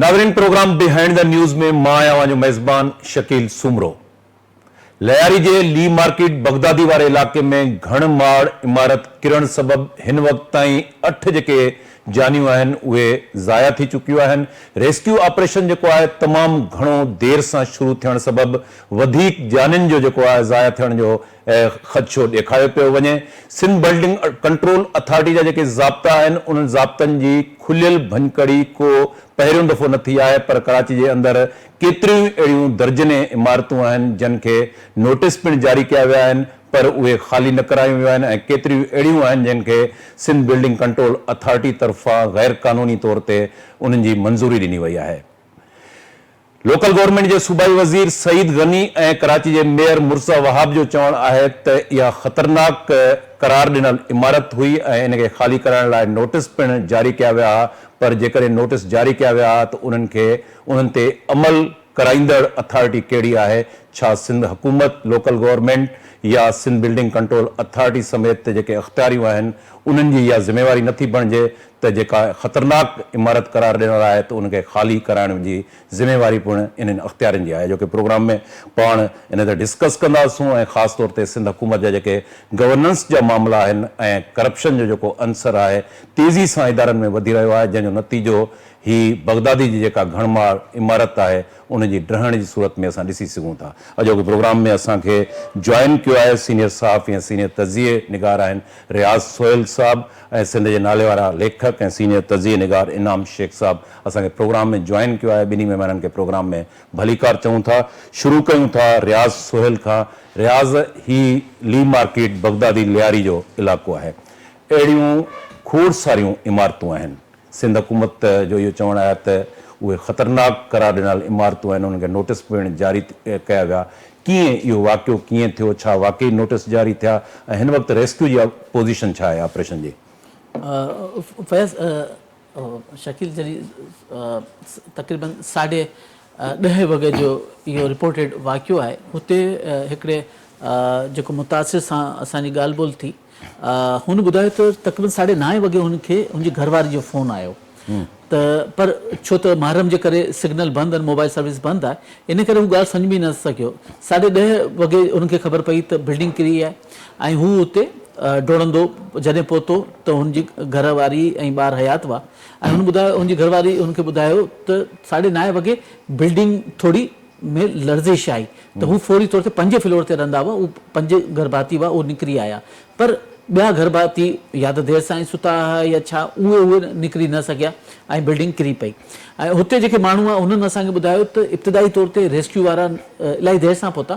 नाज़रीन, programme behind the news में मां आहियां जो मेज़बान शकील सुमरो। लयारी जे ली मार्केट बगदादी वारे इलाके में घण माड़ इमारत किरण सबब हिन वक्त ताईं 8 जेके जानियूं आहिनि उहे ज़ाया थी चुकियूं आहिनि। रेस्क्यू ऑपरेशन जेको आहे तमामु घणो देर सां शुरू थियण सबब वधीक जानियुनि जो जेको आहे ज़ाया थियण जो ख़दशो ॾेखारियो पियो वञे। सिंध बिल्डिंग कंट्रोल अथॉरिटी जा जेके ज़ाब्ता आहिनि उन्हनि ज़ाब्तनि जी खुलियल भञकड़ी को पहिरियों दफ़ो न थी आहे, पर कराची जे अंदरि केतिरियूं अहिड़ियूं दर्जने इमारतूं आहिनि जिन खे नोटिस पिणु जारी कया विया आहिनि पर उहे ख़ाली न करायूं वियूं आहिनि ऐं केतिरियूं अहिड़ियूं आहिनि जिन खे सिंध बिल्डिंग कंट्रोल अथॉरिटी तरफ़ां गैर क़ानूनी तौर ते उन्हनि जी मंज़ूरी ॾिनी वई आहे। लोकल गवर्नमेंट जे सूबाई वज़ीर सईद गनी ऐं कराची जे मेयर मुर्सा वहाब जो चवणु आहे त इहा ख़तरनाक करार ॾिनल इमारत हुई ऐं इन खे ख़ाली कराइण लाइ नोटिस पिणु जारी कया विया हुआ, पर जेकॾहिं नोटिस जारी कया विया त उन्हनि ते अमल कराईंदड़ अथॉरिटी कहिड़ी आहे? छा सिंध हुकूमत, लोकल गवर्नमेंट या सिंध बिल्डिंग कंट्रोल अथॉरिटी समेत जेके अख़्तियारियूं आहिनि उन्हनि जी इहा ज़िम्मेवारी नथी बणिजे त जेका ख़तरनाक इमारत करार ॾिनल आहे त उनखे ख़ाली कराइण जी ज़िम्मेवारी पिणु इन्हनि अख़्तियारनि जी आहे, जो कि प्रोग्राम में पाण इन ते डिस्कस कंदासूं ऐं ख़ासि तौर ते सिंध हुकूमत जा जेके गवर्नेंस जा मामला आहिनि ऐं करप्शन जो जेको अंसर आहे तेज़ी सां इदारनि में वधी रहियो आहे, जंहिंजो नतीजो ही बगदादी जी जेका घणमाड़ इमारत आहे उनजी ड्रहण जी सूरत में असां ॾिसी सघूं था। अॼोके प्रोग्राम में असांखे जॉइन कयो आहे सीनियर सहाफ़ी ऐं सीनियर तज़िये निगार आहिनि रियाज़ सोहेल साहब ऐं सिंध जे नाले वारा लेखक ऐं सीनियर तज़िये निगार इनाम शेख साहब असांखे प्रोग्राम में जॉइन कयो आहे। ॿिन्ही महिमाननि खे प्रोग्राम में भलीकार चऊं था। शुरू कयूं था रियाज़ सोहेल खां। रियाज़, ही ली मार्केट बगदादी लियारी जो इलाइक़ो आहे, अहिड़ियूं खोड़ सारियूं इमारतूं आहिनि। सिंध हुकूमत जो इहो चवणु आहे त उहे ख़तरनाक करार ॾिनल इमारतूं आहिनि, उन्हनि खे नोटिस पिणु जारी कया विया। कीअं इहो वाक़ियो कीअं थियो? छा वाकई नोटिस जारी थिया ऐं हिन वक़्तु रेस्क्यू जी पोज़ीशन छा आहे ऑपरेशन जी? फैज़, शकील जॾहिं तक़रीबन 10:30 वॻे जो इहो रिपोर्टेड वाक़ियो आहे, हुते हिकिड़े जेको मुतासिर सां असांजी ॻाल्हि ॿोल थी, हुन ॿुधायो त तक़रीबन 9:30 वॻे हुनखे हुनजी घरवारी जो फ़ोन आयो त पर छो त महरम जे करे सिग्नल बंदि आहिनि, मोबाइल सर्विस बंदि आहे, इन करे हू ॻाल्हि सम्झ में न सघियो। 10:30 वॻे हुनखे ख़बर पई त बिल्डिंग किरी आहे ऐं हू हुते डोड़ंदो जॾहिं पहुतो त हुनजी घरवारी ऐं ॿार हयात हुआ ऐं हुन ॿुधायो, हुनजी घरवारी हुनखे ॿुधायो त 9:30 वॻे बिल्डिंग थोरी में लर्ज़िश आई त हू फौरी तौर ते 5 फ्लोर ते रहंदा हुआ, उहे 5 गर्भाती हुआ, उहे निकिरी आया। पर ॿिया गर्भाती या त देरि सां ई सुता हुआ या छा, उहे निकिरी न सघिया ऐं बिल्डिंग किरी पई। ऐं हुते जेके माण्हू आहे उन्हनि असांखे ॿुधायो त इब्तिदाई तौर ते रेस्क्यू वारा इलाही देरि सां पहुता,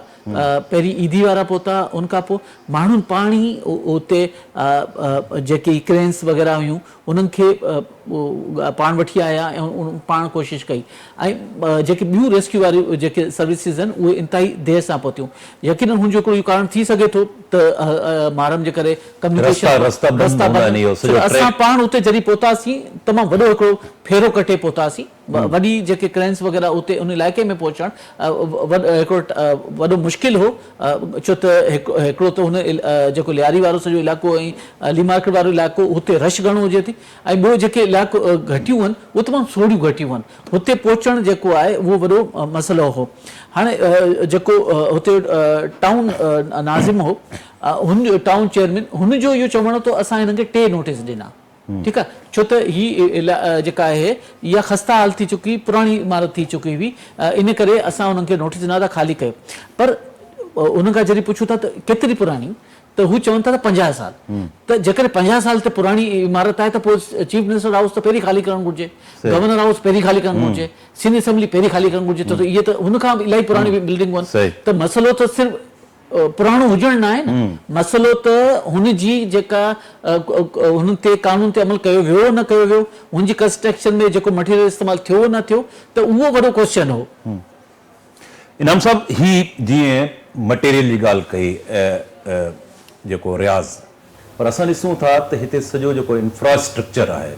पहिरीं ईदी वारा पहुता, उनखां पोइ माण्हुनि पाण ई उते जेकी क्रेन्स वग़ैरह हुयूं उन्हनि खे पाण वठी आया ऐं पाण कोशिशि कई ऐं जेके ॿियूं रेस्क्यू वारियूं जेके सर्विसिस आहिनि उहे इंतिहाई देरि सां पहुतियूं। यकीनन हुनजो हिकिड़ो कारण थी सघे थो त मारम जे करे असां पाण उते जॾहिं पहुतासीं तमामु वॾो हिकिड़ो फेरो कटे पहुतासीं, वॾी जेके क्रेन्स वग़ैरह उते उन इलाइक़े में पहुचणु हिकिड़ो वॾो मुश्किल हो, छो त हिकिड़ो त हुन जेको लियारी वारो सॼो इलाइक़ो ऐं ली मार्केट वारो इलाइक़ो हुते रश घणो हुजे थी ऐं ॿियो जेके इलाइक़ो घटियूं आहिनि उहे तमामु सोढ़ियूं घटियूं आहिनि, हुते पहुचणु जेको आहे उहो वॾो मसइलो हो। हाणे जेको हुते टाउन नाज़िम हो, हुन टाउन चेयरमैन, हुनजो इहो चवणु हो त असां हिननि खे 3 नोटिस ॾिना, ठीकु आहे, छो त ही जेका आहे इहा ख़स्ता हाल थी चुकी, पुराणी इमारत थी चुकी हुई, इन करे असां हुननि खे नोटिस ॾिना था ख़ाली कयो। पर उनखां जॾहिं पुछूं था त केतिरी पुराणी, त हू चवनि था त 50 साल। त जेकॾहिं 50 साल त पुराणी इमारत आहे त पोइ चीफ मिनिस्टर हाउस त पहिरीं ख़ाली करणु घुरिजे, गवर्नर हाउस पहिरीं ख़ाली करणु घुरिजे, सीनियर असेंबली पहिरीं ख़ाली करणु घुरिजे, त इहे त हुनखां इलाही पुराणी बिल्डिंगूं आहिनि। त मसइलो त सिर्फ़ु पुराणो हुजणु न आहे न, मसइलो त हुनजी जेका हुन ते कानून ते अमल कयो वियो न कयो वियो, हुनजी कंस्ट्रक्शन में जेको मटीरियल इस्तेमालु थियो न थियो, त उहो वॾो क्वेश्चन हो। इनाम साहब, ही जीअं मटेरियल जी ॻाल्हि कई जेको रियाज़, पर असां ॾिसूं था त हिते सॼो जेको इंफ्रास्ट्रक्चर आहे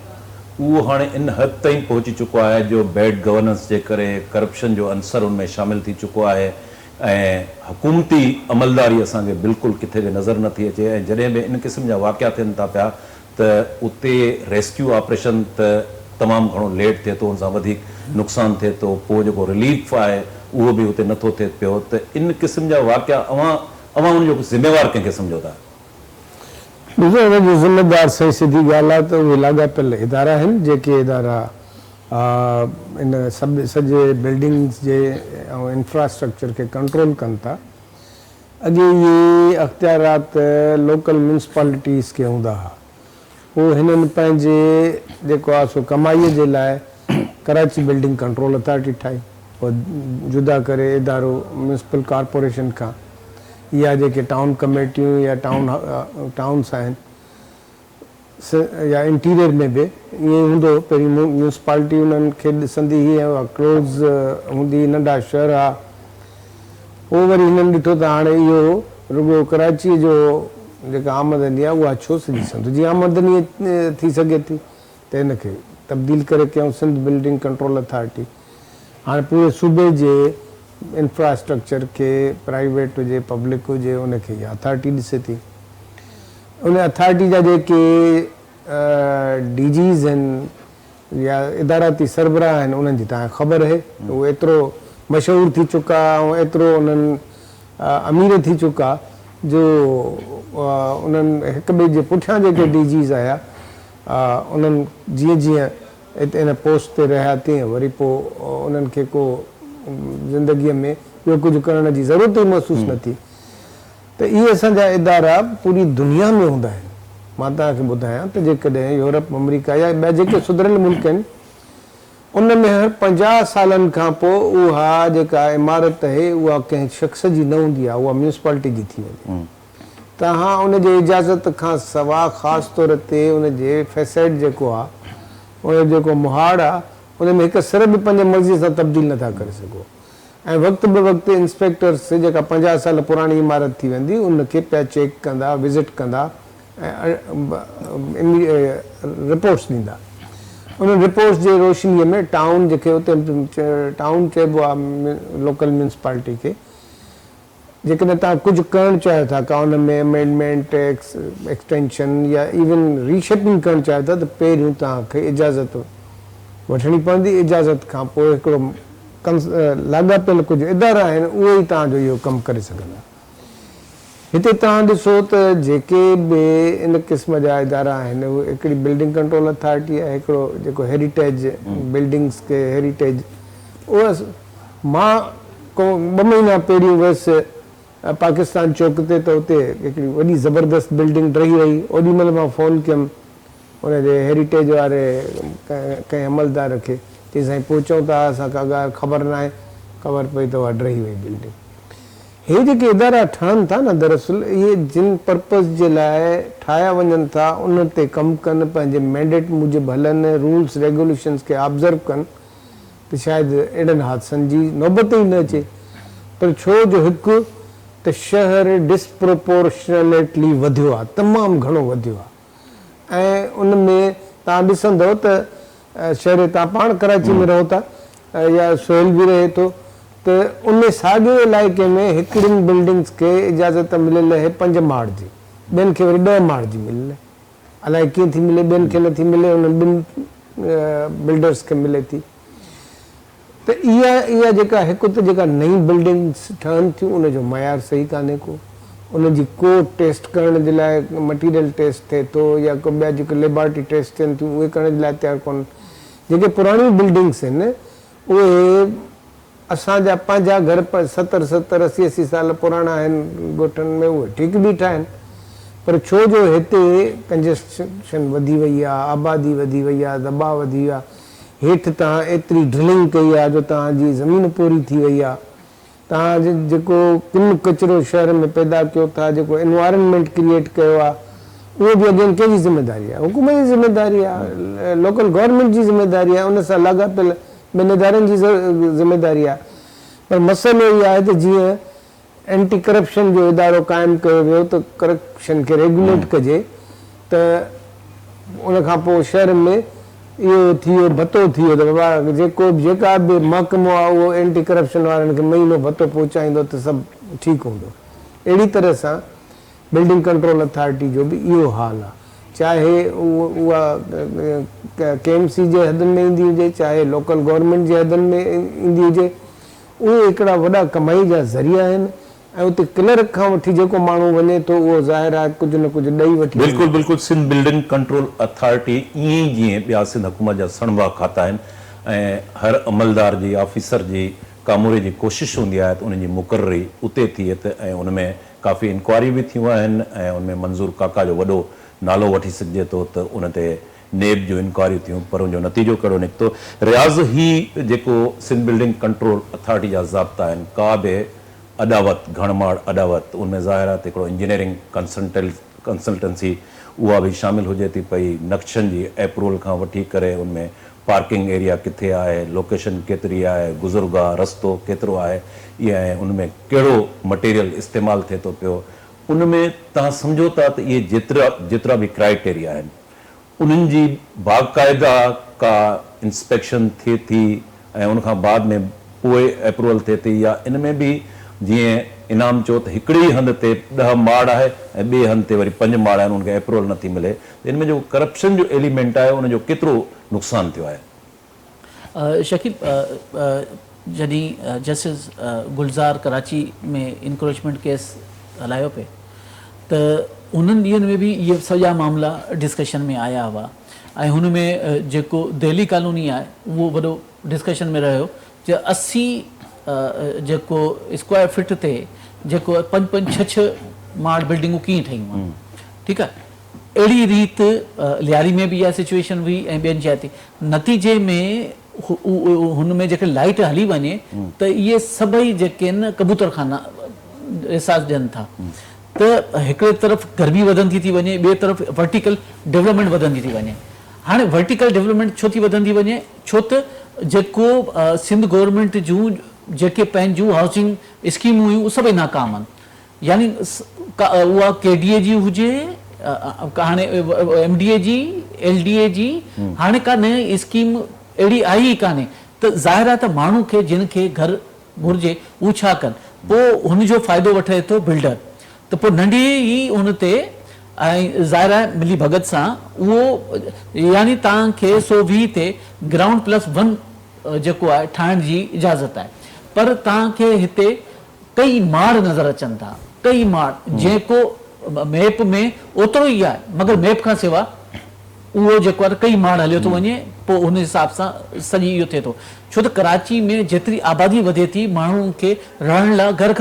उहो हाणे इन हद ताईं पहुची चुको आहे जो बैड गवर्नेंस जे करे करप्शन जो अंसर उनमें शामिल थी चुको आहे ऐं हुकूमती अमलदारी असांखे बिल्कुलु किथे बि नज़र नथी अचे। ऐं जॾहिं बि इन क़िस्म जा वाक़िया थियनि था पिया त उते रेस्क्यू ऑपरेशन त तमामु घणो लेट थिए थो, हुन सां वधीक नुक़सानु थिए थो, पोइ जेको रिलीफ आहे उहो बि हुते नथो थिए पियो, त इन क़िस्म जा वाक़िया अवां उनजो ज़िम्मेवार कंहिंखे सम्झो था? ॾिसो, हुनजी ज़िम्मेदार सही सिधी ॻाल्हि आहे त उहे लाॻापियल इदारा आहिनि जेके इदारा इन सॼे बिल्डिंग्स जे ऐं इंफ्रास्ट्रक्चर खे कंट्रोल कनि था। अॻे इहे अख़्तियारात लोकल म्यूनसिपालिटीज़ खे हूंदा हुआ, पोइ हिननि पंहिंजे जेको आहे सो कमाईअ जे लाइ कराची बिल्डिंग कंट्रोल अथॉरिटी ठाही, पोइ जुदा करे इदारो म्यूनसिपल कॉर्पोरेशन खां, या जेके टाउन कमेटियूं या टाउन्स आहिनि या इंटीरियर में बि ईअं हूंदो। पहिरीं म्यूनसिपालिटी उन्हनि खे ॾिसंदी हुई, क्लोज़ हूंदी, नंढा शहर हुआ। पोइ वरी हिननि ॾिठो त हाणे इहो रुॻो कराचीअ जो जेका आमदनी आहे उहा छो सॼी संदो, जीअं आमदनी थी सघे थी त हिनखे तब्दील करे कयूं सिंध बिल्डिंग कंट्रोल अथॉरिटी। हाणे पूरे सूबे जे इंफ्रास्ट्रक्चर खे प्राइवेट हुजे पब्लिक हुजे उनखे इहा अथॉरिटी ॾिसे थी। उन अथॉरिटी जा जेके DGs आहिनि या इदाराती सरबराह आहिनि उन्हनि जी तव्हांखे ख़बर आहे, उहे एतिरो मशहूरु थी चुका ऐं एतिरो उन्हनि अमीर थी चुका जो उन्हनि हिक ॿिए जे पुठियां जेके DGs आया उन्हनि जीअं जीअं हिते इन पोस्ट ते रहिया तीअं वरी पोइ उन्हनि खे को ज़िंदगीअ में ॿियो कुझु करण जी ज़रूरत ई महसूसु न थी। त इहे असांजा इदारा पूरी दुनिया में हूंदा आहिनि। मां तव्हांखे ॿुधायां त जेकॾहिं यूरोप अमरीका या ॿिया जेके सुधरियल मुल्क आहिनि उन में हर 50 सालनि खां पोइ उहा जेका इमारत आहे उहा कंहिं शख़्स जी न हूंदी आहे, उहा म्यूनसिपालिटी जी थी वेंदी। तव्हां उनजे इजाज़त खां सवाइ ख़ासि तौर ते उनजे फैसेड जेको आहे उनजो जेको मुहाड़ आहे उन में हिकु सिर बि पंहिंजे मर्ज़ीअ सां तब्दील नथा करे सघो। ऐं वक़्तु बे वक़्तु इंस्पेक्टर्स जेका 50 साल पुराणी इमारत थी वेंदी उनखे पिया चेक कंदा, विज़िट कंदा ऐं रिपोर्ट्स ॾींदा। उन रिपोर्ट्स जे रोशनीअ में टाउन जेके हुते टाउन चइबो आहे लोकल म्यूनसिपालिटी खे, जेकॾहिं तव्हां कुझु करणु चाहियो था का उन में अमेंडमेंट एक्सटेंशन या इवन रीशेपिंग करणु चाहियो था त पहिरियों तव्हांखे इजाज़त वठणी पवंदी। इजाज़त खां पोइ हिकिड़ो लाॻापियल कुझु इदारा आहिनि उहे ई तव्हांजो इहो कमु करे सघंदा। हिते तव्हां ॾिसो त जेके बि इन क़िस्म जा इदारा आहिनि उहे हिकिड़ी बिल्डिंग कंट्रोल अथॉरिटी आहे, हिकिड़ो जेको हेरिटेज बिल्डिंग्स खे हेरिटेज, उहा मां को 2 महीना पहिरियों वियुसि पाकिस्तान चौक ते त उते हिकिड़ी वॾी ज़बरदस्त बिल्डिंग ठही रही। ओॾी महिल मां फ़ोन कयुमि उनजे हेरिटेज वारे कंहिं अमलदार खे, चई साईं पहुचूं था असांखे ॻाल्हि ख़बर न आहे, ख़बर पई त उहा ड्रही वई बिल्डिंग। हे जेके इदारा ठहनि था न दरअसल इहे जिन पर्पज़ जे लाइ ठाहिया वञनि था उन ते कमु कनि, पंहिंजे मैंडेट मूजिबि हलनि, रूल्स रेगुलेशन्स खे ऑब्ज़र्व कनि त शायदि अहिड़नि हादसनि जी नौबत ई न अचे। पर छो जो हिकु त शहर डिस्प्रोपोर्शनेटली वधियो आहे, तमामु घणो वधियो आहे। ऐं उन में तव्हां ॾिसंदव त शहर तव्हां पाण कराची में रहो था या सोहेल बि रहे थो त उन साॻिए इलाइक़े में हिकिड़ियुनि बिल्डिंग्स खे इजाज़त मिलियल आहे 5 माड़ जी, ॿियनि खे वरी 10 माड़ जी मिलियल आहे। अलाए कीअं थी मिले, ॿियनि खे नथी मिले, उन्हनि 2 बिल्डर्स खे मिले थी। त इहा जेका हिकु त जेका नई बिल्डिंग्स ठहनि थियूं उनजो मयार सही कान्हे को, उनजी को टेस्ट करण जे लाइ मटीरियल टेस्ट थिए थो या को ॿिया जेके लेबॉरेटरी टेस्ट थियनि थियूं उहे करण जे लाइ तयारु कोन। जेके पुराणियूं बिल्डिंग्स आहिनि उहे असांजा पंहिंजा घर 70 80 साल पुराणा आहिनि ॻोठनि में, उहे ठीकु बीठा आहिनि। पर छो जो हिते कंजेस्शन वधी वई आहे, आबादी वधी वई आहे, दॿाउ वधी वियो आहे, हेठि तव्हां एतिरी ड्रिलिंग कई आहे जो तव्हांजी ज़मीन पूरी थी वई आहे, तव्हां जेको किन कचिरो शहर में पैदा कयो था, जेको एनवायरनमेंट क्रिएट कयो आहे, उहो बि अॻियां कंहिंजी ज़िमेदारी आहे? हुकूमत जी ज़िमेदारी आहे, लोकल गवर्नमेंट जी ज़िमेदारी आहे, उन सां लाॻापियल ॿिनि इदारनि जी ज़िमेदारी आहे। पर मसइलो इहो आहे त जीअं एंटी करप्शन जो इदारो क़ाइमु कयो वियो त करप्शन खे रेगुलेट कजे, त उन खां पोइ शहर में इहो थी वियो, भतो थी वियो त बाबा जेका बि महकमो आहे उहो एंटी करप्शन वारनि खे महीनो भतो पहुचाईंदो त सभु ठीकु हूंदो। अहिड़ी तरह सां बिल्डिंग कंट्रोल अथॉरिटी जो बि इहो हाल आहे। चाहे उहा KMC जे हदनि में ईंदी हुजे चाहे लोकल गवर्नमेंट जे हदनि में ईंदी हुजे, उहे हिकिड़ा वॾा कमाई जा ज़रिया आहिनि ऐं उते क्लर्क खां वठी जेको माण्हू वञे थो उहो ज़ाहिर आहे कुझु न कुझु ॾेई वठी बिल्कुलु बिल्कुलु सिंध बिल्डिंग कंट्रोल अथॉरिटी ईअं ई जीअं ॿिया सिंध हुकूमत जा सणवा खाता आहिनि ऐं हर अमलदार जी ऑफिसर जी कामूरे जी कोशिशि हूंदी आहे त उन्हनि जी मुक़ररी उते थिए त ऐं उन में काफ़ी इंक्वायरी बि थियूं आहिनि ऐं उन में मंज़ूर काका जो वॾो नालो वठी सघिजे थो त उन ते नेब जो इंक्वायरियूं थियूं पर उनजो नतीजो कहिड़ो निकितो। रियाज़ ही जेको सिंध बिल्डिंग कंट्रोल अथॉरिटी जा ज़ाब्ता आहिनि का बि अॾावत घणमाड़ अॾावत उनमें ज़ाहिर आहे त हिकिड़ो इंजीनियरिंग कंसल्टेंसी उहा बि शामिलु हुजे थी पई, नक्शनि जी अप्रूवल खां वठी करे उनमें पार्किंग एरिया किथे आहे, लोकेशन केतिरी आहे, गुज़रगाह रस्तो केतिरो आहे, इहे ऐं उनमें कहिड़ो मटेरियल इस्तेमालु थिए थो पियो, उनमें तव्हां सम्झो था त इहे जेतिरा बि क्राइटेरिया आहिनि उन्हनि जी बाक़ाइदा का इंस्पेक्शन थिए थी ऐं उनखां बाद में पोइ अप्रूवल थिए थी, या इन में बि जीअं इनाम चओ त हिकिड़ी हंधि ते 10 माड़ आहे ऐं ॿिए हंधि ते वरी 5 माड़ आहिनि उनखे अप्रूवल नथी मिले, त इन में जो करप्शन जो एलिमेंट आहे उनजो केतिरो नुक़सानु थियो आहे? शकील, जॾहिं जस्टिस गुलज़ार कराची में इंक्रोचमेंट केस हलायो पिए त उन्हनि ॾींहंनि में बि इहे सॼा मामला डिस्कशन में आया हुआ ऐं हुन में जेको दिल्ली कॉलोनी आहे उहो वॾो डिस्कशन में रहियो जे 80 जेको स्क्वायर फीट ते जेको 5-5, 6-6 माड़ बिल्डिंगूं कीअं ठहियूं आहिनि, ठीकु आहे। अहिड़ी रीति लियारी में बि इहा सिचुएशन हुई ऐं ॿियनि जाइ ते नतीजे में हुन में जेके लाइट हली वञे त इहे सभई जेके आहिनि कबूतर खाना एहसासु ॾियनि था त हिकिड़े तरफ़ गर्मी वधंदी थी वञे, ॿिए तरफ़ वर्टिकल डेवलपमेंट वधंदी थी वञे। हाणे वर्टिकल डेवलपमेंट छो थी वधंदी वञे, छो त जेको सिंध गवर्नमेंट जूं जेके पंहिंजूं हाउसिंग स्कीमूं हुयूं उहे सभई नाकाम आहिनि, यानी उहा KDA जी हुजे, हाणे MDA जी, LDA जी, हाणे का नई स्कीम अहिड़ी आई ई कान्हे त ज़ाहिर आहे त माण्हू खे जिन खे घर घुरिजे उहो छा कनि, पोइ हुनजो फ़ाइदो वठे थो बिल्डर, त पोइ नंढी ई हुन ते ऐं ज़ाहिर आहे मिली भगत सां उहो यानी तव्हांखे 120 ते ग्राउंड+1 जेको आहे ठाहिण जी इजाज़त आहे, पर तव्हांखे हिते कई माड़ नज़र अचनि था, कई माड़ जेको मैप में ओतिरो ई आहे मगर मैप खां सवाइ उहो जेको आहे कई माड़ हलियो थो वञे, पोइ हुन हिसाब सां सॼी इहो थिए थो। छो त कराची में जेतिरी आबादी वधे थी माण्हुनि खे रहण लाइ घर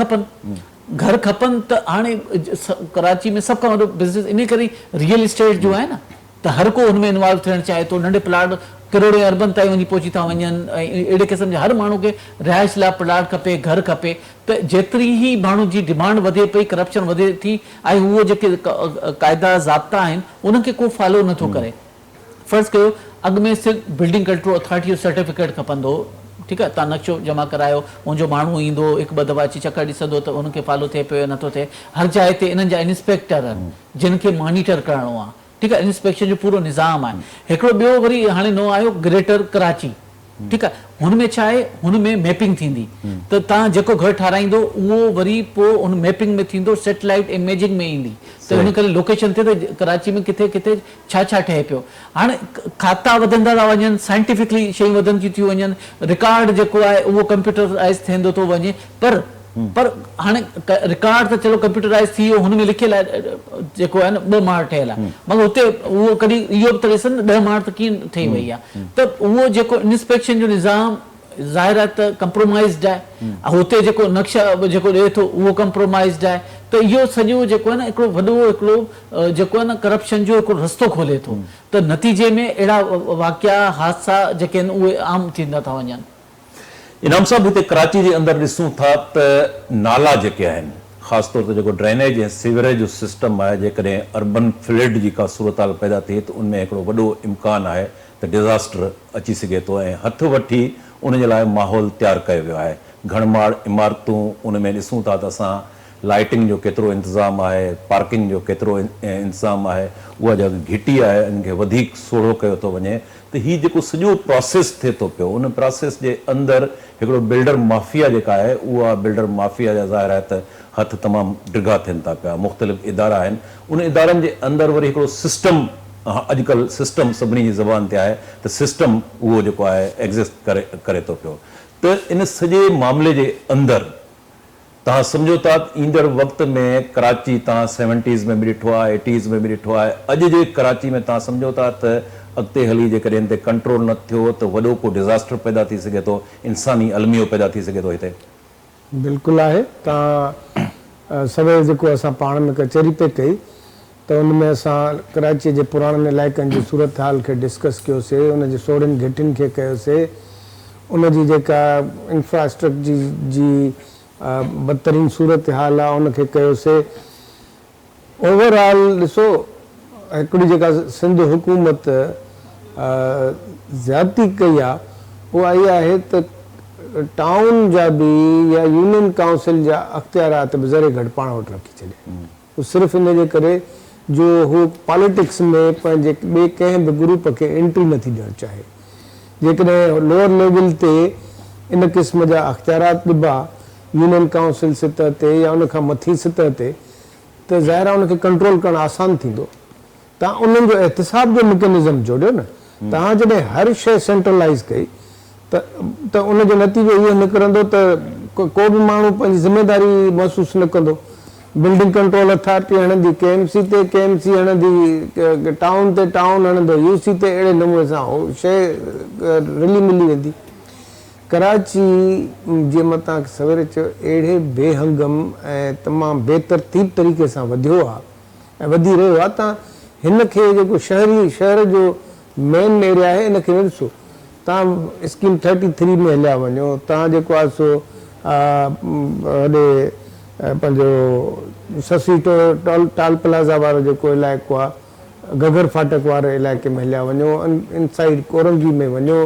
खपनि त हाणे कराची में सभु खां वॾो बिज़नेस इन करे रियल इस्टेट जो आहे न, त हर को हुन में इन्वॉल्व थियणु चाहे थो, नंढे प्लाट करोड़े अरबनि ताईं वञी पहुची था वञनि ऐं अहिड़े क़िस्म जा हर माण्हू खे रिहाइश लाइ प्लाट खपे, घर खपे, त जेतिरी ई माण्हू जी डिमांड वधे पई करप्शन वधे थी ऐं उहो जेके क़ाइदा ज़ाब्ता आहिनि उनखे को फॉलो नथो करे। फ़र्ज़ु कयो अॻु में सिर्फ़ु बिल्डिंग कंट्रोल अथॉरिटी जो सर्टिफिकेट खपंदो, ठीकु आहे, तव्हां नक्शो जमा करायो, मुंहिंजो माण्हू ईंदो हिकु ॿ दफ़ा अची चकर ॾिसंदो त उनखे फॉलो थिए पियो नथो थिए। हर जाइ ते इन्हनि जा इंस्पेक्टर आहिनि जिन खे मॉनिटर करिणो आहे, ठीकु आहे, इंस्पेक्शन जो पूरो निज़ाम आहे। हिकिड़ो ॿियो वरी हाणे नओं आयो ग्रेटर कराची, ठीकु आहे, हुन में छा आहे, हुन में मैपिंग थींदी त तव्हां जेको घर ठाराईंदो उहो वरी पोइ उन मैपिंग में थींदो, सैटेलाइट इमेजिंग में ईंदी त हुन करे लोकेशन थिए त कराची में किथे किथे छा छा ठहे पियो। हाणे खाता वधंदा था वञनि, साइंटिफिकली शयूं वधंदियूं थियूं वञनि, रिकॉर्ड जेको आहे उहो कंप्यूटराइज़ थींदो थो वञे, पर हाणे रिकॉर्ड त चलो कंप्यूटराइज़ थी वियो, हुन में लिखियल आहे जेको आहे न 2 माड़ ठहियल आहे, मगर हुते उहो कॾहिं इहो बि त ॾिसनि 10 माड़ त कीअं ठही वई आहे, त उहो जेको इंस्पेक्शन जो निज़ाम ज़ाहिर आहे त कंप्रोमाइज़ड आहे, हुते जेको नक्शा जेको ॾिए थो उहो कंप्रोमाइज़ड आहे, त इहो सॼो जेको आहे न हिकिड़ो वॾो हिकिड़ो जेको आहे न करप्शन जो हिकिड़ो रस्तो खोले थो, त नतीजे में अहिड़ा वाक़िया हादसा जेके आहिनि उहे आम थींदा था वञनि। इनाम साहब हिते कराची जे अंदरि ॾिसूं था त नाला जेके आहिनि ख़ासि तौर ते जेको ड्रेनेज ऐं सीवरेज जो सिस्टम आहे, जेकॾहिं अर्बन फ्लड जी का सूरत हाल पैदा थिए त उनमें हिकिड़ो वॾो इम्कान आहे त डिज़ास्टर अची सघे थो ऐं हथ वठी उन जे लाइ माहौल तयारु कयो वियो आहे। घणमाड़ इमारतूं उन में ॾिसूं था त असां लाइटिंग जो केतिरो इंतज़ाम आहे, पार्किंग जो केतिरो इंतज़ाम आहे, उहा जेका घिटी आहे इनखे वधीक सोढ़ो कयो थो वञे, त हीउ जेको सॼो प्रोसेस थिए थो पियो उन प्रोसेस जे अंदरि हिकिड़ो बिल्डर माफ़िया जेका आहे उहा बिल्डर माफ़िया जा ज़ाहिर आहे त हथ तमामु डिघा थियनि था पिया, मुख़्तलिफ़ इदारा आहिनि, उन इदारनि जे अंदरि वरी हिकिड़ो सिस्टम अॼुकल्ह सिस्टम सभिनी जी ज़बान ते आहे त सिस्टम उहो जेको आहे एग्ज़िस्ट करे थो पियो। त इन सॼे मामले जे अंदरि तव्हां सम्झो था ईंदड़ वक़्त में कराची तव्हां 70s में बि ॾिठो आहे, 80s में बि ॾिठो आहे, अॼु जे कराची में तव्हां सम्झो था त अॻिते हली जेकॾहिं हिन ते कंट्रोल न थियो त वॾो को डिज़ास्टर पैदा थी सघे थो, इंसानी अलमियो पैदा थी सघे थो हिते? बिल्कुलु आहे। तव्हां सवेर जेको असां पाण में कचहरी पे कई त उन में असां कराचीअ जे पुराणनि इलाइक़नि जी सूरत हाल खे डिस्कस कयोसीं, उन जे सोड़ियुनि घिटियुनि खे कयोसीं, उन जी जेका इंफ्रास्ट्रक्चर जी बदतरीन सूरत हाल आहे उनखे कयोसीं। ओवरऑल ॾिसो हिकिड़ी जेका सिंध हुकूमत ज़्यादती कई आहे उहा इहा आहे त टाउन जा बि या यूनियन काउंसिल जा अख़्तियारात बि ज़रे घटि पाण वटि रखी छॾे। उहो सिर्फ़ु इन जे करे जो हू पॉलिटिक्स में पंहिंजे ॿिए कंहिं बि ग्रुप खे एंट्री नथी ॾियणु चाहे। जेकॾहिं लोअर लेवल ते इन क़िस्म जा अख़्तियारात ॾिबा यूनियन काउंसिल सतह ते या उनखां मथी सतह ते त ज़ाहिर आहे उनखे कंट्रोल करणु आसानु थींदो। तव्हां उन्हनि जो एहतिसाब जो मैकेनिज़म जोड़ियो न। तव्हां जॾहिं हर शइ सेंट्रलाइज़ कई त उनजो नतीजो इहो निकिरंदो त को बि माण्हू पंहिंजी ज़िमेदारी महसूसु न कंदो। बिल्डिंग कंट्रोल अथॉरिटी हणंदी KMC ते, KMC हणंदी टाउन ते, टाउन हणंदो UC ते, अहिड़े नमूने सां उहो शइ रिली मिली वेंदी। कराची जीअं मां तव्हांखे सवेर चयो अहिड़े बेहंगम ऐं तमामु बेतरतीब तरीक़े सां वधियो आहे ऐं वधी रहियो आहे। तव्हां हिन खे जेको शहर जो मेन एरिया आहे इन खे न ॾिसो। तव्हां स्कीम 33 में हलिया वञो, तव्हां जेको आहे सो होॾे पंहिंजो ससी टाल प्लाज़ा वारो जेको इलाइक़ो आहे, घगर फाटक वारे इलाइक़े में हलिया वञो, इन साइड कोरंगी में वञो,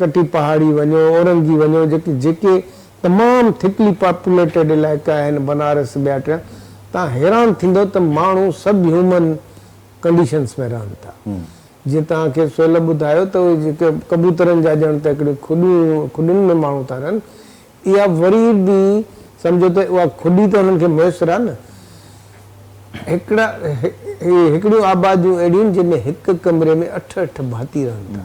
कटी पहाड़ी वञो, औरंगी वञो, जेके तमामु थिकली पॉपुलेटेड इलाइक़ा आहिनि, बनारस ॿिया टिया, तव्हां हैरान थींदो त माण्हू सब ह्यूमन कंडीशन्स में रहनि था। जीअं तव्हांखे सवल ॿुधायो त उहे जेके कबूतरनि जा ॼण त हिकिड़े खुॾियुनि में माण्हू था रहनि, इहा वरी बि सम्झो त उहा खुॾी त हुननि खे मुयसरु आहे न। हिकिड़ियूं आबादियूं अहिड़ियूं जंहिंमें हिकु कमरे में 8 भाती रहनि था।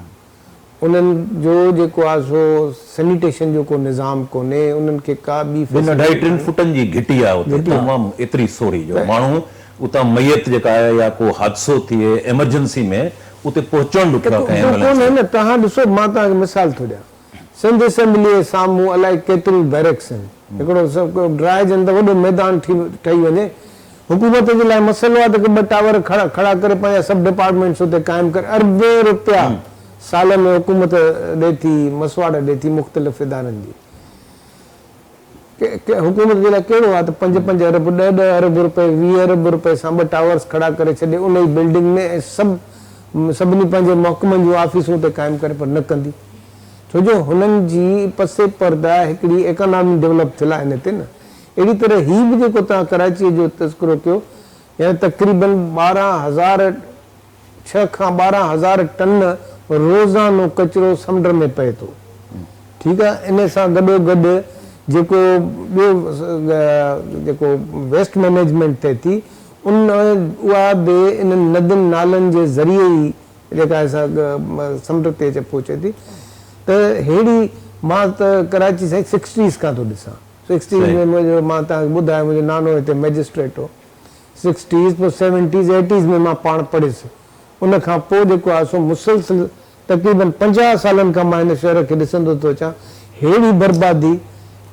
उन्हनि जो जेको आहे सो सैनिटेशन जो को निज़ाम कोन्हे, उन्हनि खे का ॿी 2-2.5 फुटनि जी घिटी आहे उते, तमामु एतिरी सोढ़ी जो माण्हू उतां मैयत जेका आहे या को हादसो थिए इमरजेंसी में उते पहुचणु ॾुखियो कोन्हे न। तव्हां ॾिसो, मां तव्हांखे मिसाल थो ॾियां, सिंध असेंबली जे साम्हूं अलाए केतिरियूं बैरक्स आहिनि। हिकिड़ो ड्राए जे अंदरि वॾो मैदान ठही वञे, हुकूमत जे लाइ मसइलो आहे त 2 टावर खड़ा करे पंहिंजा सब डिपार्टमेंट्स उते क़ाइमु करे अरबे रुपया साल में हुकूमत ॾिए थी, मसवाड़ ॾिए थी मुख़्तलिफ़ इदारनि जी। हुकूमत जे लाइ कहिड़ो आहे त 5-5 अरब, 10-10 अरब रुपए, 20 अरब रुपए सां 2 टावर्स खड़ा करे छॾे उन ई बिल्डिंग में ऐं सभिनी पंहिंजे महकमनि जूं ऑफिसूं ते क़ाइमु करे, पर न कंदी। छो जो हुननि जी पसे पर्दा हिकिड़ी इकोनॉमी डेवलप थियल आहे हिन ते न। अहिड़ी तरह ही बि जेको तव्हां कराचीअ जो तस्करो कयो, या तक़रीबन 6 खां 12,000 टन रोज़ानो कचिरो समुंड में पए थो। ठीकु आहे, इन सां गॾोगॾु जेको ॿियो जेको वेस्ट मैनेजमेंट थिए थी उहा बि इन नदियुनि नालनि जे ज़रिए ई जेका समुंड ते पहुचे थी। त अहिड़ी मां त कराची साईं 60s खां थो ॾिसां। 60s में मुंहिंजो, मां तव्हांखे ॿुधायो, मुंहिंजो नानो हिते मैजिस्ट्रेट हो। 60s, पोइ 70s, 80s में मां पाण पढ़ियुसि। उन खां पोइ जेको आहे सो मुसलसिल तक़रीबन 50 सालनि खां मां हिन शहर खे ॾिसंदो थो अचां। अहिड़ी बर्बादी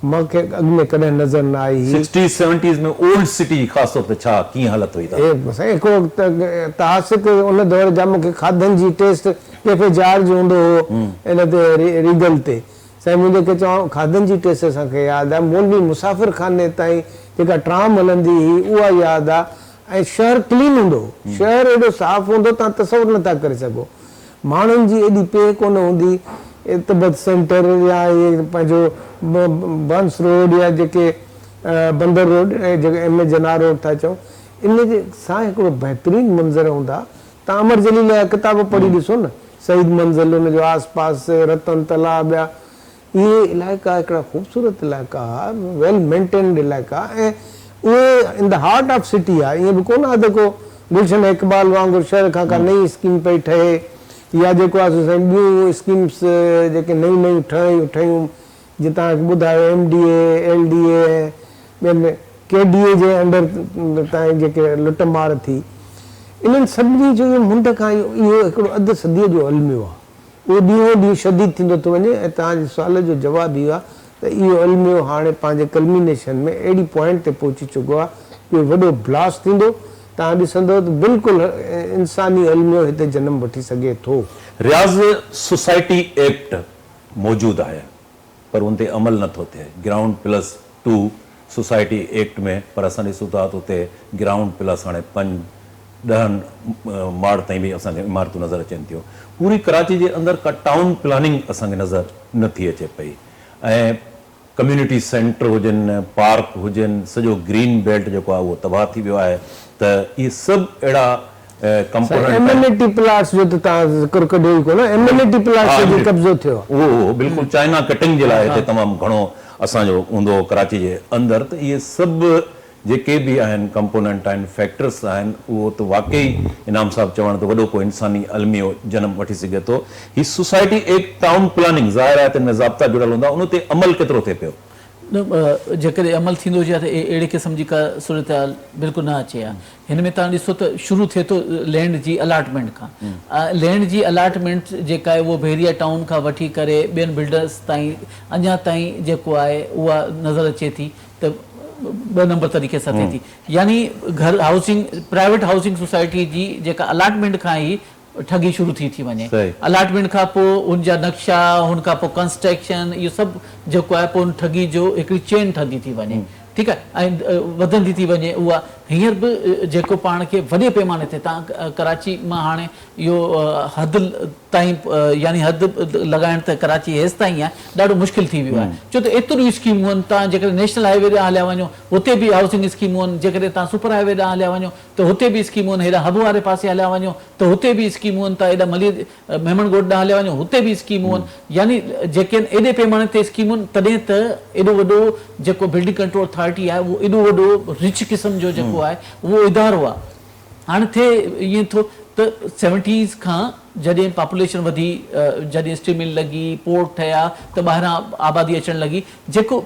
मूंखे अॻु में कॾहिं नज़र न आई। 60s 70s में ओल्ड सिटी ख़ासि तौर ते छा कीअं हालत हुई? हिकिड़ो तहासिक उन दौर जा मूंखे खाधनि जी टेस्ट कैफे जॉर्ज हूंदो हो इन ते रीगल ते। साईं मुंहिंजे खे चवां खाधनि जी टेस्ट असांखे यादि आहे। मौलवी मुसाफ़िर खाने ताईं जेका ट्राम हलंदी हुई उहा यादि आहे। ऐं शहर क्लीन हूंदो हो, शहर एॾो साफ़ु हूंदो तव्हां तसवुरु नथा करे सघो। माण्हुनि जी एॾी पे कोन हूंदी। इतबत सेंटर या इहे पंहिंजो बंस रोड या जेके बंदर रोड जेके एम ए जना रोड था चऊं, इन जे सां हिकिड़ो बहितरीनु मंज़र हूंदा। तव्हां अमर जलील जा किताब पढ़ी ॾिसो न, शहीद मंज़िल, हुन जो आस पास रतन तालाब, ॿिया इहे इलाइक़ा हिकिड़ा ख़ूबसूरत इलाइक़ा, वेल मेंटेन्ड इलाइक़ा, ऐं उहे in the heart of city आहे। ईअं बि कोन आहे त को गुलशन इकबाल वांगुरु शहर खां का नई स्कीम पई ठहे या जेको आहे सो ॿियूं स्कीम्स जेके नयूं नयूं ठहियूं जीअं तव्हांखे ॿुधायो MDA LDA ॿियनि KDA जे अंडर तव्हांजी जेके लुट मार थी इन्हनि सभिनी जो मुंड खां इहो हिकिड़ो अधु सदीअ जो अलमियो आहे उहो ॾींहों ॾींहुं शदीद थींदो थो वञे ऐं तव्हांजे सुवाल जो जवाबु इहो आहे त इहो अलमियो हाणे पंहिंजे कल्मिनेशन में अहिड़ी पॉइंट ते पहुची चुको आहे इहो वॾो ब्लास्ट थींदो तव्हां ॾिसंदो त बिल्कुलु इंसानी अलमियो हिते जनम वठी सघे थो रियाज़ सोसाइटी एक्ट मौजूदु आहे पर उन ते अमल नथो थिए ग्राउंड+2 सोसाइटी एक्ट में पर असां ॾिसूं था त उते ग्राउंड+ हाणे 5-10 माड़ ताईं बि असांखे इमारतूं नज़र अचनि थियूं पूरी कराची जे अंदरि का टाउन प्लानिंग असांखे नज़र नथी अचे पई ऐं कम्यूनिटी सेंटर हुजनि पार्क हुजनि सॼो ग्रीन बेल्ट जेको आहे उहो तबाह थी वियो आहे त इहे सभु अहिड़ा कंपोनेंट एम्यूनिटी प्लाट्स जो त तव्हां ज़िक्र कढियो ई कोन एम्यूनिटी प्लाट्स जो कब्ज़ो थियो उहो बिल्कुलु चाइना कटिंग जे लाइ हिते तमामु घणो असांजो हूंदो कराची जे अंदरि त इहे सभु जेके बि आहिनि कंपोनेंट आहिनि फैक्टर्स आहिनि उहो त वाकई इनाम साहब चवण त वॾो को इंसानी अलमियो जनम वठी सघे थो ही सोसाइटी एक्ट टाउन प्लानिंग ज़ाहिर आहे त हिन में ज़ाब्ता जुड़ियल हूंदा उन ते अमल केतिरो थिए पियो जेकॾहिं अमल थींदो हुजे त अहिड़े क़िस्म जी का सूरत हाल बिल्कुलु न अचे हा हिन में तव्हां ॾिसो त शुरू थिए थो लैंड जी अलाटमेंट खां लैंड जी अलाटमेंट जेका आहे उहो भेरिया टाउन खां वठी करे ॿियनि बिल्डर्स ताईं अञा ताईं जेको आहे उहा नज़र अचे थी त 2 नंबर तरीक़े सां थिए थी यानी घर हाउसिंग प्राइवेट हाउसिंग सोसाइटी जी जेका अलाटमेंट खां ई ठगी शुरू थी वञे अलाटमेंट खां पोइ उनजा नक्शा हुन खां पोइ कंस्ट्रक्शन इहो सभु जेको आहे पोइ ठगी जो हिकिड़ी चेन ठहंदी थी वञे ठीकु आहे ऐं वधंदी थी वञे उहा हींअर बि जेको पाण खे वॾे पैमाने ते तव्हां कराची मां हाणे इहो हद ताईं यानी हद लॻाइण त कराची हेसि ताईं आहे ॾाढो मुश्किल थी वियो आहे छो त एतिरियूं स्कीमूं आहिनि तव्हां जेकॾहिं नेशनल हाईवे ॾांहुं हलिया वञो हुते बि हाउसिंग स्कीमूं आहिनि जेकॾहिं तव्हां सुपर हाईवे ॾांहुं हलिया वञो त हुते बि स्कीमूं आहिनि हेॾा हब वारे पासे हलिया वञो त हुते बि स्कीमूं आहिनि तव्हां हेॾा मली मेमनगोट ॾांहुं हलिया वञो हुते बि स्कीमूं आहिनि यानी जेके आहिनि एॾे पैमाने ते स्कीमूं आहिनि तॾहिं त एॾो वॾो जेको बिल्डिंग कंट्रोल अथॉरिटी आहे उहो एॾो वॾो रिच क़िस्म जो जेको आहे उहो इदारो आहे हाणे थिए ईअं थो त 70s खां जॾहिं पॉपुलेशन वधी जॾहिं स्टील मिल लॻी पोर्ट ठहिया त ॿाहिरां आबादी अचणु लॻी जेको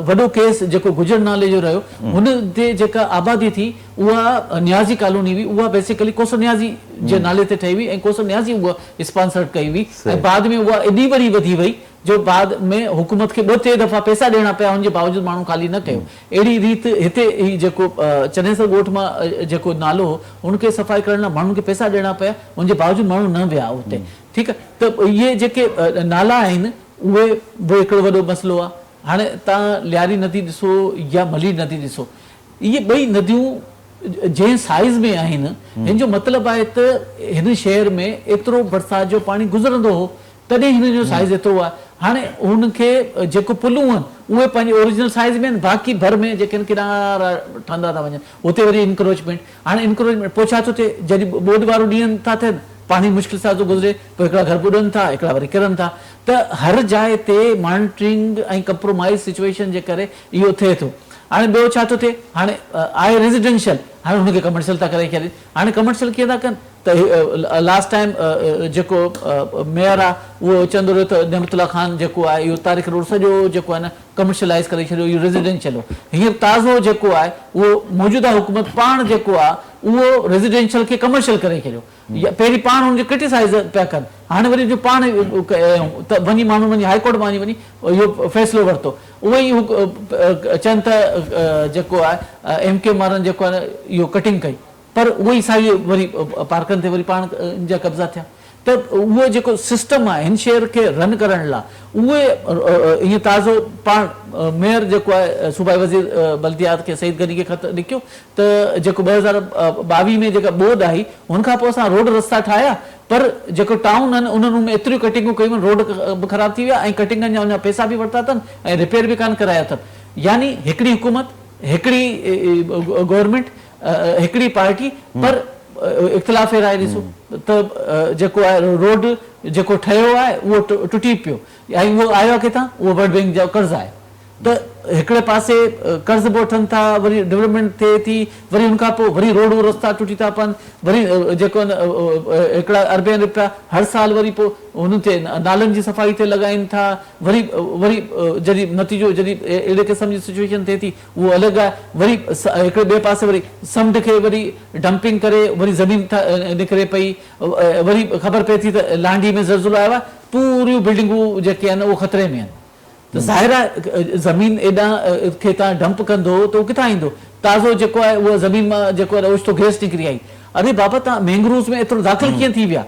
वॾो केस जेको गुजर नाले जो रहियो हुन ते जेका आबादी थी उहा न्याज़ी कॉलोनी हुई उहा बेसिकली कोसर न्याज़ी जे नाले ते ठही हुई ऐं कोसर न्याज़ी उहा स्पॉन्सर्ड कई हुई ऐं बाद में उहा एॾी वरी वधी वई जो बाद में हुकूमत खे 2-3 दफ़ा पैसा ॾियणा पिया हुनजे बावजूदि माण्हू ख़ाली न कयो अहिड़ी रीति हिते ही जेको चनेसर ॻोठ मां जेको नालो हो हुनखे सफ़ाई करण लाइ माण्हुनि खे पैसा ॾियणा पिया हुनजे बावजूदि माण्हू न विया हुते ठीकु आहे त इहे जेके नाला आहिनि उहे बि हिकिड़ो वॾो मसइलो आहे हाणे तव्हां लियारी नदी ॾिसो या मली नदी ॾिसो इहे ॿई नदियूं जंहिं साइज़ में आहिनि हिन जो मतिलबु आहे त हिन शहर में एतिरो बरसाति जो पाणी गुज़रंदो हो तॾहिं हिन जो साइज़ एतिरो आहे हाणे हुनखे जेको पुलूं आहिनि उहे पंहिंजे ओरिजिनल साइज़ में आहिनि बाक़ी भर में जेके आहिनि किनारा ठहंदा था वञनि उते वरी इनक्रोचमेंट हाणे इनक्रोचमेंट पोइ छा थो थिए जॾहिं ॿोॾि वारो ॾींहं था थियनि पाणी मुश्किल सां थो गुज़रे पोइ हिकिड़ा घर ॿुॾनि था हिकिड़ा वरी किरनि था त हर जाइ ते मॉनिटरिंग ऐं कंप्रोमाइज़ सिचुएशन जे करे इहो थिए थो हाणे ॿियो छा थो थिए हाणे आहे रेज़िडेंशियल हाणे हुनखे कमर्शियल था करे छॾनि हाणे कमर्शियल कीअं था कनि त लास्ट टाइम जेको मेयर आहे उहो चवंदो रहियो त नेमतुल्ला ख़ान जेको आहे इहो तारीख़ रोड सॼो जेको आहे न कमर्शलाइज़ करे छॾियो इहो रेज़िडेंशियल हो हींअर ताज़ो जेको आहे उहो मौजूदा हुकूमत पाण जेको आहे उहो रेज़िडेंशियल खे कमर्शियल करे छॾियो पहिरीं पाण हुनखे क्रिटिसाइज़ पिया कनि हाणे वरी जो पाण त वञी माण्हू वञी हाईकोर्ट मां वञी इहो फ़ैसिलो वरितो उहो ई चवनि त जेको आहे MK वारनि जेको आहे इहो कटिंग कई पर उहो ई साईं वरी पार्कनि ते वरी पाण जा कब्ज़ा थिया त उहो जेको सिस्टम आहे हिन शहर खे रन करण लाइ उहे ईअं ताज़ो पाण मेयर जेको आहे सूबाई वज़ीर बल्दियात खे सईद गनी खे ख़त लिखियो त जेको 2022 में जेका ॿोॾि आई हुनखां पोइ असां रोड रस्ता ठाहिया पर जेको टाउन आहिनि उन्हनि में एतिरियूं कटिंगूं कयूं रोड बि ख़राब थी विया ऐं कटिंगनि जा उनजा पैसा बि वरिता अथनि ऐं रिपेयर बि कान कराया अथनि यानी हिकिड़ी हुकूमत हिकिड़ी गवर्नमेंट हिकिड़ी पार्टी पर इख़्तिलाफ़ राय ॾिसो त जेको आहे रोड जेको ठहियो आहे उहो टुटी पियो ऐं उहो आयो किथां उहो वर्ल्ड बैंक जो कर्ज़ु आहे त हिकिड़े पासे कर्ज़ बि वठनि था, वरी डेवलपमेंट थिए थी, वरी हुन खां पोइ वरी रोडूं रस्ता टुटी था पवनि, वरी जेको हिकिड़ा अरबें रुपया हर साल वरी पोइ हुन ते नालनि जी सफ़ाई ते लॻाइनि था, वरी वरी जॾहिं नतीजो जॾहिं अहिड़े क़िस्म जी सिचुएशन थिए थी उहो अलॻि आहे। वरी हिकिड़े ॿिए पासे वरी समुंड खे वरी डंपिंग करे वरी ज़मीन निकिरे पई, वरी ख़बर पए थी त लांडी में ज़लज़लो आयो आहे, पूरियूं बिल्डिंगूं जेके आहिनि उहे ख़तरे में आहिनि। त ज़ाहिर आहे ज़मीन एॾां खे तव्हां डंप कंदो त उहो किथां ईंदो? ताज़ो जेको आहे उहा ज़मीन मां जेको आहे ओचितो गैस निकिरी आई। अरे बाबा तव्हां मैंग्रोव्स में एतिरो दाख़िल कीअं थी विया,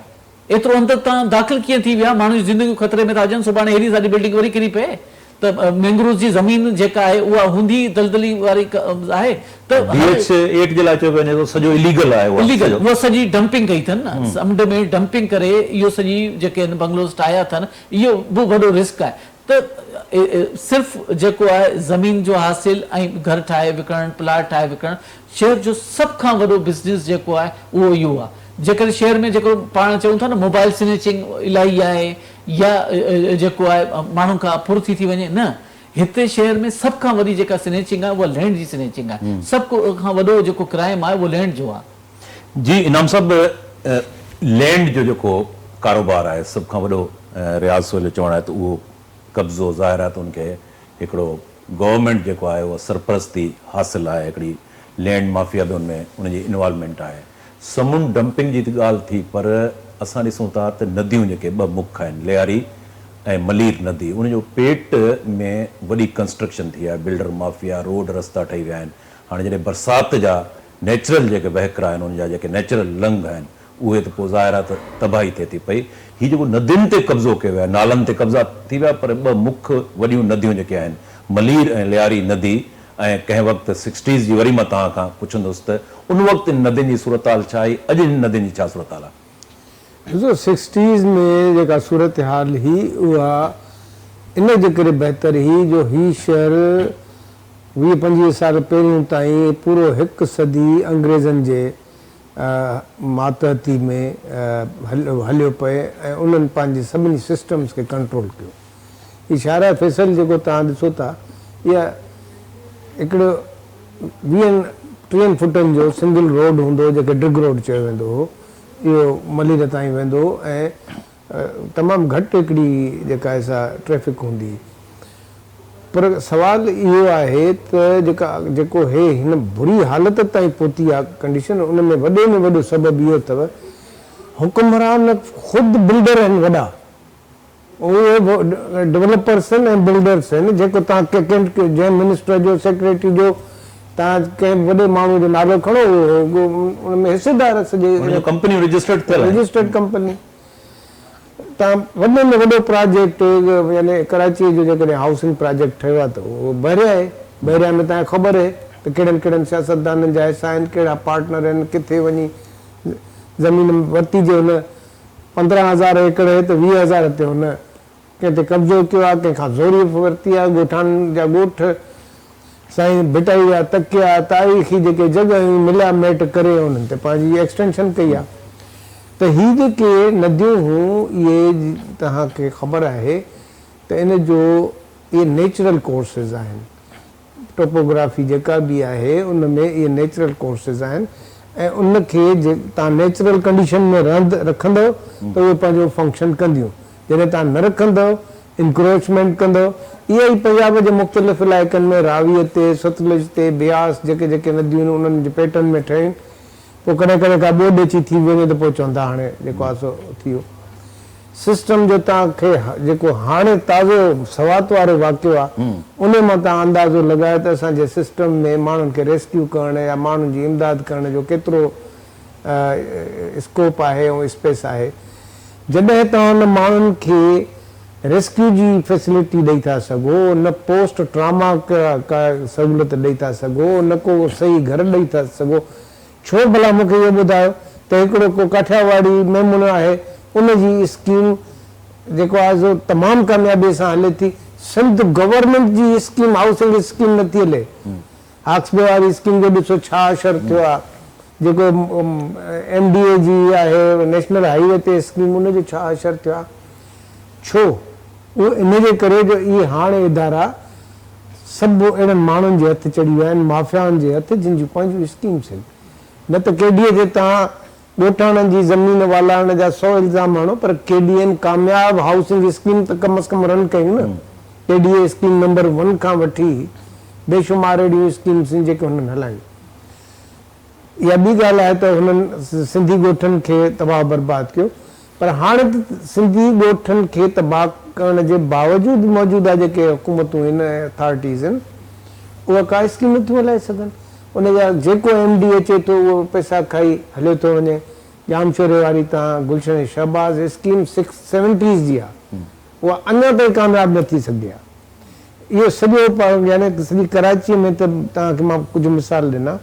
एतिरो अंदरि तव्हां दाख़िल कीअं थी विया? माण्हू जी ज़िंदगियूं ख़तरे में था अचनि, सुभाणे अहिड़ी सारी बिल्डिंग वरी किरी पए त मैंग्रोव्स जी ज़मीन जेका आहे उहा हूंदी दलदली वारी आहे त BH8 जे लाइ चयो वञे थो सॼो इलीगल आहे उहा इलीगल, उहा सॼी डंपिंग कई अथनि न, समुंड में डंपिंग करे इहो सॼी जेके आहिनि बंगलोस ठाहिया अथनि, इहो बि वॾो रिस्क आहे। त सिर्फ़ु जेको आहे ज़मीन जो हासिल ऐं घर ठाहे विकिणणु, प्लाट ठाहे विकिणणु, शहर जो सभ खां वॾो बिज़नेस जेको आहे उहो इहो आहे। जेकर शहर में जेको पाण चऊं था न मोबाइल स्नैचिंग इलाही आहे या जेको आहे माण्हुनि खां फुर्ती थी वञे, न, हिते शहर में सभ खां वॾी जेका स्नैचिंग आहे उहा लैंड जी स्नैचिंग आहे। सभ खां वॾो जेको क्राइम आहे उहो लैंड जो आहे। जी इनाम साहब, लैंड जो जेको कारोबार आहे सभ खां वॾो रियाज़ सोहेल चवणु आहे त उहो कब्ज़ो ज़ाहिर आहे त उनखे हिकिड़ो गवर्नमेंट जेको आहे उहा सरपरस्ती हासिल आहे, हिकिड़ी लैंड माफ़िया बि उनमें उनजी इन्वॉल्वमेंट आहे। समुंड डंपिंग जी त ॻाल्हि थी, पर असां ॾिसूं था त नदियूं जेके ॿ मुख आहिनि, लियारी ऐं मलीर नदी, उनजो पेट में वॾी कंस्ट्रक्शन थी आहे, बिल्डर माफ़िया, रोड रस्ता ठही विया आहिनि। हाणे जॾहिं बरसाति जा नेचुरल जेके वहिकरा आहिनि, उनजा जेके नेचुरल लंघ आहिनि, उहे त पोइ ज़ाहिर आहे त तबाही थिए थी पई। हीउ जेको नदियुनि ते कब्ज़ो कयो आहे, नालनि ते कब्ज़ा थी विया, पर ॿ मुख्य वॾियूं नदियूं जेके आहिनि, मलीर ऐं लियारी नदी, ऐं कंहिं वक़्तु 60s जी वरी मां तव्हां खां पुछंदुसि त उन वक़्तु नदियुनि जी सूरत हाल छा आई, अॼु नदियुनि जी छा सूरत हाल आहे? ॾिसो 60s में जेका सूरत हाल हुई उहा इन जे करे बहितर हुई जो हीउ शहर 20-25 साल पहिरियों ताईं पूरो हिकु सदी अंग्रेज़नि जे मातहती में हलियो पए ऐं उन्हनि पंहिंजे सभिनी सिस्टम्स खे कंट्रोल कयो। हीउ शारा फैसल जेको तव्हां ॾिसो था, इहा हिकिड़ो 20-30 फुटनि जो सिंगल रोड हूंदो जेके ड्रिग रोड चयो वेंदो हो, इहो मलीर ताईं वेंदो ऐं तमामु घटि हिकिड़ी जेका सा ट्रैफिक हूंदी। पर सवाल इहो आहे त जेको हिन बुरी हालत ताईं पहुती आहे कंडीशन, उन में वॾे में वॾो सबबु इहो अथव, हुकुमरान ख़ुदि बिल्डर आहिनि वॾा, उहे डेवलपर्स आहिनि ऐं बिल्डर्स आहिनि। जेको तव्हां जंहिं मिनिस्टर जो, सेक्रेटरी जो, तव्हां कंहिं वॾे माण्हू जो नालो खणो, उन में हिसेदार सॼे कंपनी रजिस्टर्ड कंपनी। तव्हां वॾे में वॾो प्रोजेक्ट यानी कराची जो जेकॾहिं हाउसिंग प्रोजेक्ट ठहियो आहे त उहो बहिरिया आहे। बहिरिया में तव्हांखे ख़बर आहे त कहिड़नि कहिड़नि सियासतदाननि जा हिसा आहिनि, कहिड़ा पार्टनर आहिनि, किथे वञी ज़मीन वरिती जे हुन 15,000 एकड़ त 20,000 ते हुन कंहिं ते कब्ज़ो कयो आहे, कंहिंखां ज़ोरी वरिती आहे, ॻोठाणनि जा ॻोठ साईं भिटाई विया, तकिया, तारीख़ी जेके जॻहियूं मिलिया मेट करे उन्हनि ते पंहिंजी एक्सटेंशन कई आहे। त हीअ जेके नदियूं हुयूं इहे तव्हांखे ख़बर आहे त इन जो इहे नेचुरल कोर्सिस आहिनि। टोपोग्राफी जेका बि आहे उन में इहे नेचुरल कोर्सिस आहिनि ऐं उनखे तव्हां नेचुरल कंडीशन में रखंदव त उहे पंहिंजो फंक्शन कंदियूं। जॾहिं तव्हां न रखंदव, इंक्रोचमेंट कंदव, इहे ई पंजाब जे मुख़्तलिफ़ इलाइक़नि में रावीअ ते, सतलुज ते, ब्यास जेके जेके नदियूं आहिनि उन्हनि जे पेटनि में ठहियूं, पोइ कॾहिं कॾहिं का ॿोॾ अची थी वञे त पोइ चवंदा हाणे जेको आहे सो थी वियो। सिस्टम जो तव्हांखे जेको हाणे ताज़ो सवात वारो वाक़ियो आहे उन मां तव्हां अंदाज़ो लॻायो त असांजे सिस्टम में माण्हुनि खे रेस्क्यू करण या माण्हुनि जी इमदाद करण जो केतिरो स्कोप आहे ऐं स्पेस आहे। जॾहिं तव्हां उन माण्हुनि खे रेस्क्यू जी फैसिलिटी ॾेई था सघो, न पोस्ट ट्रामा का सहूलियत ॾेई था सघो, न को सही घर ॾेई था सघो, छो भला मूंखे इहो ॿुधायो त हिकिड़ो को काठियावाड़ी मेमून आहे, उनजी स्कीम जेको आहे सो तमामु कामयाबीअ सां हले थी। सिंध गवर्नमेंट जी स्कीम, हाउसिंग स्कीम नथी हले। हाक्सबे वारी स्कीम जो ॾिसो छा असरु थियो आहे, जेको MDA जी आहे नेशनल हाईवे ते स्कीम, उनजो छा असरु थियो आहे। छो? उहो इन जे करे जो इहे हाणे इदारा सभु अहिड़नि माण्हुनि जे हथ चढ़ी विया आहिनि, माफ़ियाउनि जे हथ, जिन जूं पंहिंजूं स्कीम्स आहिनि। न त केडीए ते तव्हां ॻोठाणनि जी ज़मीन वालाइण जा 100 इल्ज़ाम आणो, पर केडीएन कामयाब हाउसिंग स्कीम त कम अज़ कम रन कयूं न। केडीए स्कीम नंबर 1 खां वठी बेशुमार अहिड़ियूं स्कीम्स आहिनि जेके हुननि हलायूं। इहा ॿी ॻाल्हि आहे त हुननि सिंधी ॻोठनि खे तबाह बर्बाद कयो, पर हाणे त सिंधी ॻोठनि खे तबाह करण जे बावजूदि मौजूदा जेके हुकूमतूं आहिनि, अथॉरिटीज़ आहिनि, उहा का स्कीम नथियूं हलाए सघनि। उनजा जेको MD अचे थो उहो पैसा खाई हलियो थो वञे। जामशोरे वारी तव्हां गुलशन शहबाज़ स्कीम 70s जी आहे, उहा अञा ताईं कामयाबु न थी सघी आहे। इहो सॼो यानी सॼी कराचीअ में त तव्हांखे मां कुझु मिसाल ॾिना,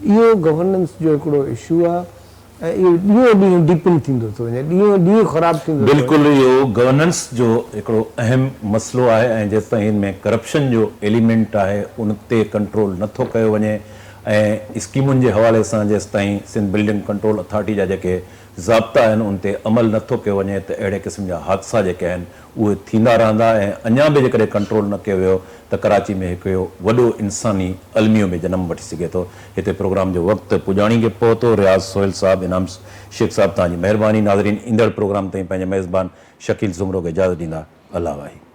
इहो गवर्नेंस जो हिकिड़ो इशू आहे ऐं इहो ॾींहों ॾींहुं डीपन थींदो थो वञे, ॾींहों ॾींहुं ख़राबु थींदो थो वञे। बिल्कुलु इहो गवर्नेंस जो हिकिड़ो अहम मसइलो आहे ऐं जेसिताईं हिन में करप्शन जो एलिमेंट आहे उन ते कंट्रोल नथो कयो वञे ऐं स्कीमुनि जे हवाले सां जेसिताईं सिंध बिल्डिंग कंट्रोल अथॉरिटी जा जेके ज़ाब्ता आहिनि उन ते अमल नथो कयो वञे त अहिड़े क़िस्म जा हादसा जेके आहिनि उहे थींदा रहंदा ऐं अञा बि जेकॾहिं कंट्रोल न कयो वियो त कराची में हिकिड़ो वॾो इंसानी अलमियो में जनमु वठी सघे थो। हिते प्रोग्राम जो वक़्तु पुॼाणी खे पहुतो। रियाज़ सोहेल साहब, इनाम शेख साहब, तव्हांजी महिरबानी। नाज़रीन, ईंदड़ प्रोग्राम ताईं पंहिंजे मेज़बान शकील ज़ुमरो खे इजाज़त ॾींदा। अल्लाह वाही।